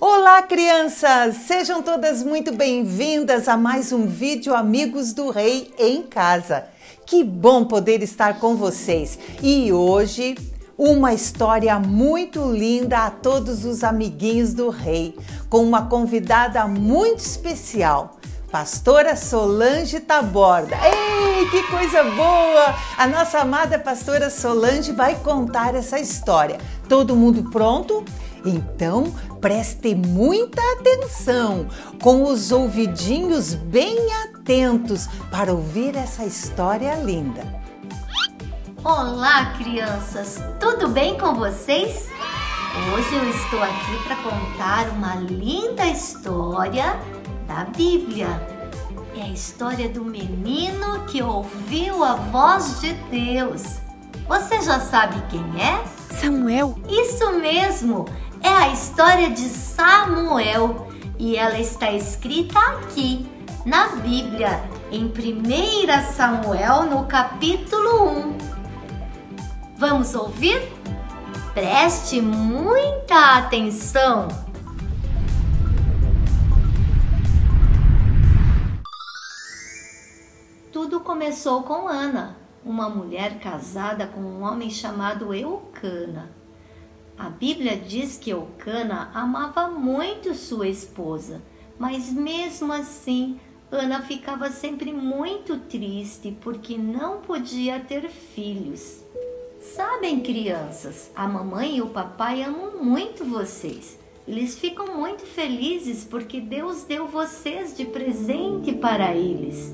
Olá, crianças! Sejam todas muito bem-vindas a mais um vídeo Amigos do Rei em Casa. Que bom poder estar com vocês! E hoje, uma história muito linda a todos os amiguinhos do Rei, com uma convidada muito especial, Pastora Solange Taborda. Ei, que coisa boa! A nossa amada Pastora Solange vai contar essa história. Todo mundo pronto? Então, preste muita atenção, com os ouvidinhos bem atentos para ouvir essa história linda. Olá, crianças! Tudo bem com vocês? Hoje eu estou aqui para contar uma linda história da Bíblia. É a história do menino que ouviu a voz de Deus. Você já sabe quem é? Samuel. Isso mesmo! É a história de Samuel e ela está escrita aqui na Bíblia, em 1 Samuel, no capítulo 1. Vamos ouvir? Preste muita atenção! Tudo começou com Ana, uma mulher casada com um homem chamado Eucana. A Bíblia diz que Eucana amava muito sua esposa, mas mesmo assim, Ana ficava sempre muito triste porque não podia ter filhos. Sabem, crianças, a mamãe e o papai amam muito vocês. Eles ficam muito felizes porque Deus deu vocês de presente para eles.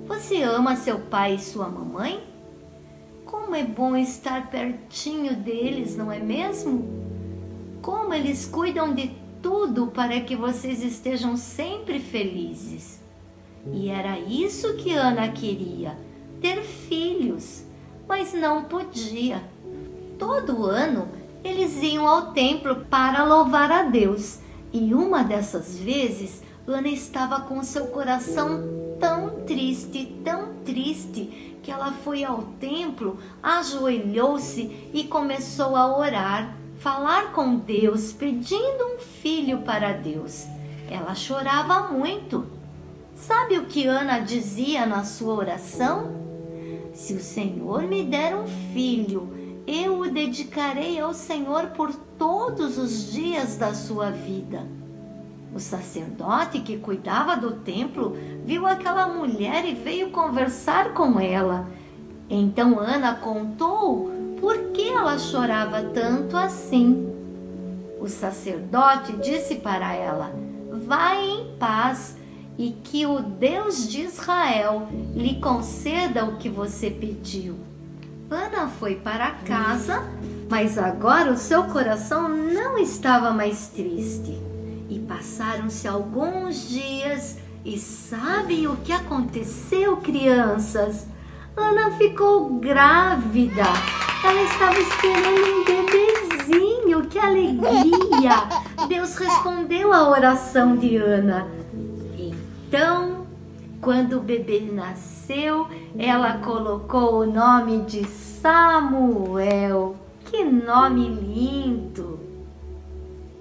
Você ama seu pai e sua mamãe? Como é bom estar pertinho deles, não é mesmo? Como eles cuidam de tudo para que vocês estejam sempre felizes. E era isso que Ana queria, ter filhos, mas não podia. Todo ano eles iam ao templo para louvar a Deus. E uma dessas vezes, Ana estava com seu coração tão triste, que ela foi ao templo, ajoelhou-se e começou a orar, falar com Deus, pedindo um filho para Deus. Ela chorava muito. Sabe o que Ana dizia na sua oração? Se o Senhor me der um filho, eu o dedicarei ao Senhor por todos os dias da sua vida. O sacerdote que cuidava do templo viu aquela mulher e veio conversar com ela. Então Ana contou por que ela chorava tanto assim. O sacerdote disse para ela: "Vá em paz e que o Deus de Israel lhe conceda o que você pediu." Ana foi para casa, mas agora o seu coração não estava mais triste. E passaram-se alguns dias e sabem o que aconteceu, crianças? Ana ficou grávida. Ela estava esperando um bebezinho. Que alegria! Deus respondeu à oração de Ana. Então, quando o bebê nasceu, ela colocou o nome de Samuel. Que nome lindo!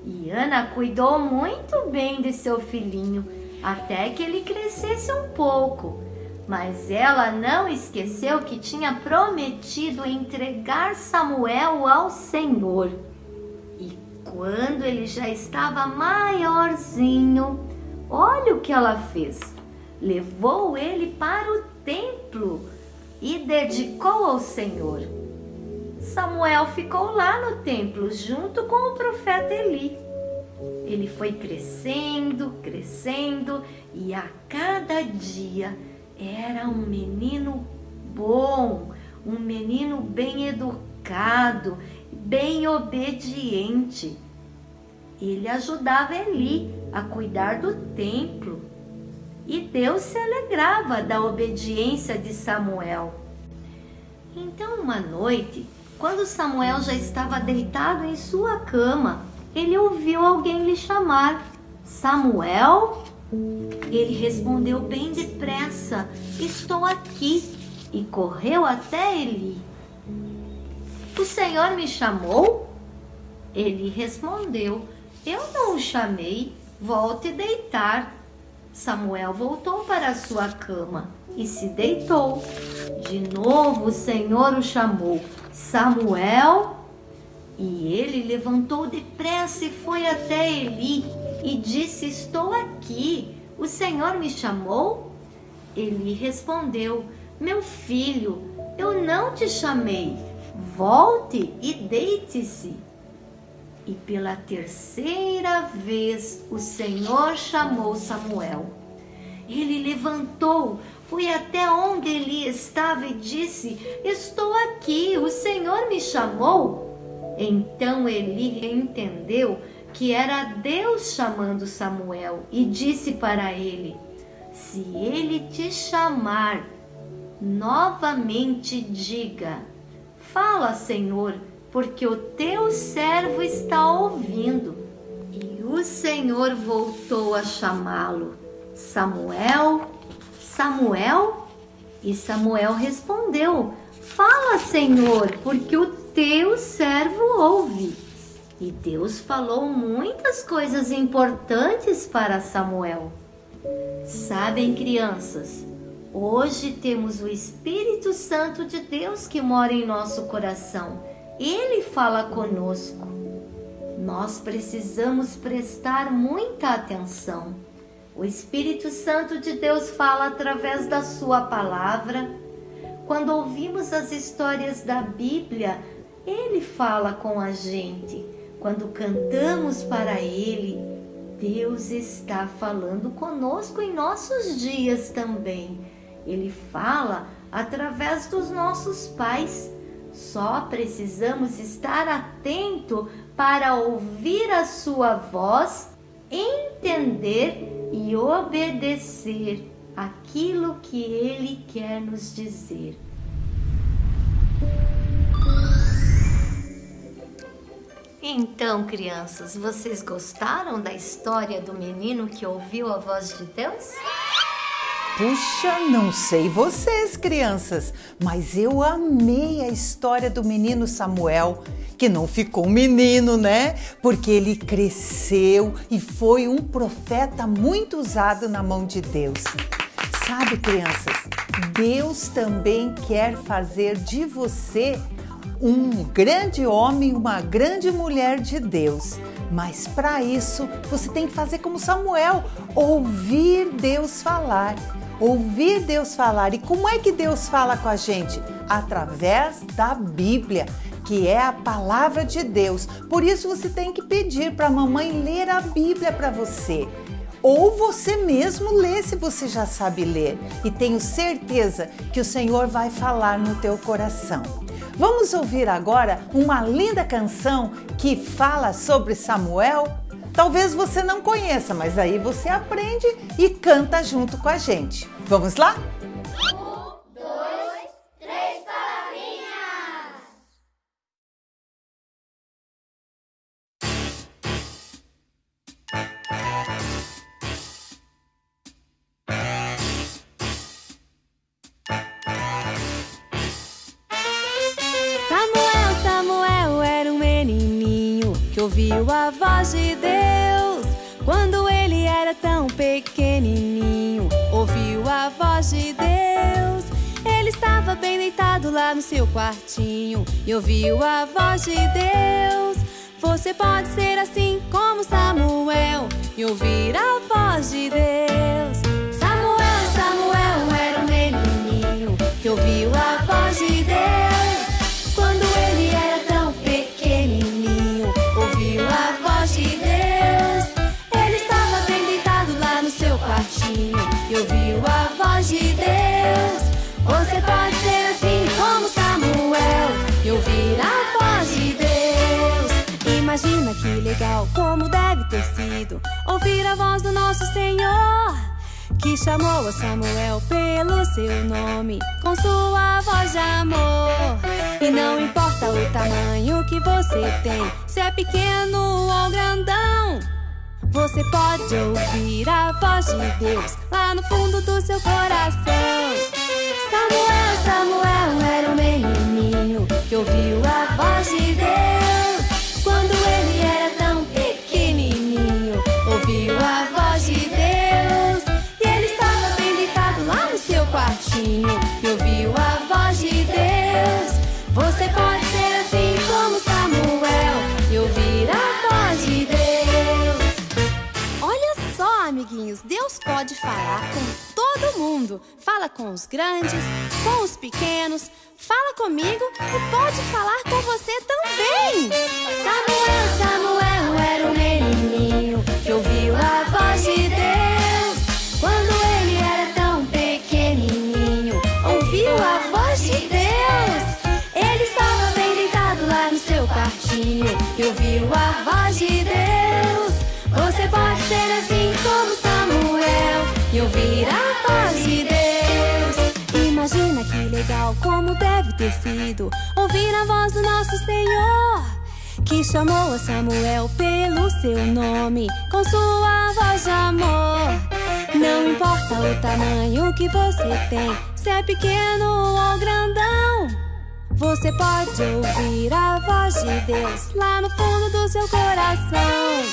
E Ana cuidou muito bem de seu filhinho, até que ele crescesse um pouco. Mas ela não esqueceu que tinha prometido entregar Samuel ao Senhor. E quando ele já estava maiorzinho, olha o que ela fez. Levou ele para o templo e dedicou ao Senhor. Samuel ficou lá no templo junto com o profeta Eli. Ele foi crescendo e a cada dia era um menino bom, um menino bem educado, bem obediente. Ele ajudava Eli a cuidar do templo e Deus se alegrava da obediência de Samuel. Então, uma noite, quando Samuel já estava deitado em sua cama, ele ouviu alguém lhe chamar: "Samuel?" Ele respondeu bem depressa: "Estou aqui." E correu até Eli. "O Senhor me chamou?" Ele respondeu: Eu não o chamei, volte deitar. Samuel voltou para a sua cama e se deitou. De novo o Senhor o chamou: Samuel. E ele levantou depressa e foi até Eli e disse: Estou aqui, o Senhor me chamou? Eli respondeu: Meu filho, eu não te chamei, volte e deite-se. E pela terceira vez o Senhor chamou Samuel. Ele levantou, foi até onde Eli estava e disse: Estou aqui, o Senhor me chamou? Então Eli entendeu que era Deus chamando Samuel e disse para ele: Se ele te chamar, novamente diga: Fala, Senhor, porque o teu servo está ouvindo. E o Senhor voltou a chamá-lo: Samuel, Samuel. E Samuel respondeu: Fala, Senhor, porque o teu servo ouve. E Deus falou muitas coisas importantes para Samuel. Sabem, crianças, hoje temos o Espírito Santo de Deus que mora em nosso coração. Ele fala conosco. Nós precisamos prestar muita atenção. O Espírito Santo de Deus fala através da sua palavra. Quando ouvimos as histórias da Bíblia, Ele fala com a gente. Quando cantamos para Ele, Deus está falando conosco em nossos dias também. Ele fala através dos nossos pais. Só precisamos estar atento para ouvir a sua voz, entender e obedecer aquilo que Ele quer nos dizer. Então, crianças, vocês gostaram da história do menino que ouviu a voz de Deus? Puxa, não sei vocês, crianças, mas eu amei a história do menino Samuel, que não ficou um menino, né? Porque ele cresceu e foi um profeta muito usado na mão de Deus. Sabe, crianças, Deus também quer fazer de você um grande homem, uma grande mulher de Deus. Mas para isso, você tem que fazer como Samuel, ouvir Deus falar. Ouvir Deus falar. E como é que Deus fala com a gente? Através da Bíblia, que é a palavra de Deus. Por isso você tem que pedir para a mamãe ler a Bíblia para você. Ou você mesmo lê se você já sabe ler. E tenho certeza que o Senhor vai falar no teu coração. Vamos ouvir agora uma linda canção que fala sobre Samuel? Talvez você não conheça, mas aí você aprende e canta junto com a gente. Vamos lá? 1, 2, 3, palavrinhas! Samuel, Samuel era um menininho que ouviu a voz de Deus. Quando ele era tão pequenininho, ouviu a voz de Deus. Ele estava bem deitado lá no seu quartinho e ouviu a voz de Deus. Você pode ser assim como Samuel e ouvir a voz de Deus. Samuel, Samuel era um menininho que ouviu a voz de Deus. Quando ele era tão pequenininho, ouviu a voz de Deus. Ele estava bem deitado lá no seu quartinho e ouviu a voz de Deus. Você pode ser assim como Samuel e ouvir a voz de Deus. Imagina que legal, como deve ter sido ouvir a voz do nosso Senhor, que chamou a Samuel pelo seu nome, com sua voz de amor. E não importa o tamanho que você tem, se é pequeno ou grandão, você pode ouvir a voz de Deus lá no fundo do seu coração. Samuel, Samuel era um menininho que ouviu a voz de Deus. Quando ele era tão pequenininho, Deus pode falar com todo mundo. Fala com os grandes, com os pequenos. Fala comigo e pode falar com você também. Samuel era um menininho que ouviu a voz de Deus. Quando ele era tão pequenininho, ouviu a voz de Deus. Ele estava bem deitado lá no seu quartinho e ouviu a voz de Deus. Você pode ser assim como Samuel e ouvir a voz de Deus. Imagina que legal, como deve ter sido ouvir a voz do nosso Senhor, que chamou a Samuel pelo seu nome, com sua voz de amor. Não importa o tamanho que você tem, se é pequeno ou grandão, você pode ouvir a voz de Deus lá no fundo do seu coração.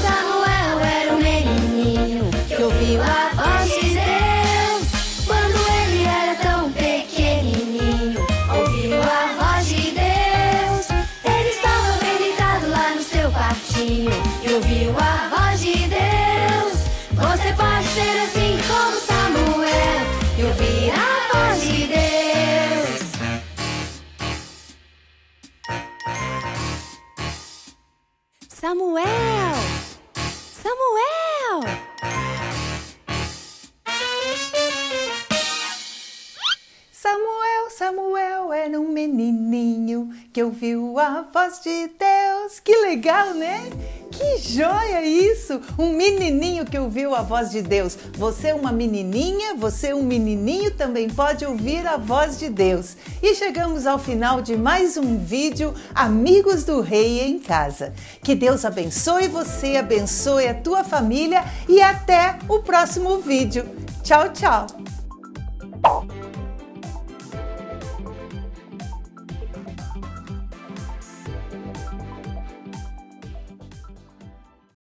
Samuel era um menininho que ouviu a voz de Deus. Quando ele era tão pequenininho, ouviu a voz de Deus. Ele estava bem deitado lá no seu quartinho e ouviu a voz de Deus. Você pode ser assim como Samuel e ouvir a voz de Deus. Samuel! Samuel era um menininho que ouviu a voz de Deus. Que legal, né? Que joia isso! Um menininho que ouviu a voz de Deus. Você é uma menininha, você é um menininho, também pode ouvir a voz de Deus. E chegamos ao final de mais um vídeo Amigos do Rei em Casa. Que Deus abençoe você, abençoe a tua família e até o próximo vídeo. Tchau, tchau!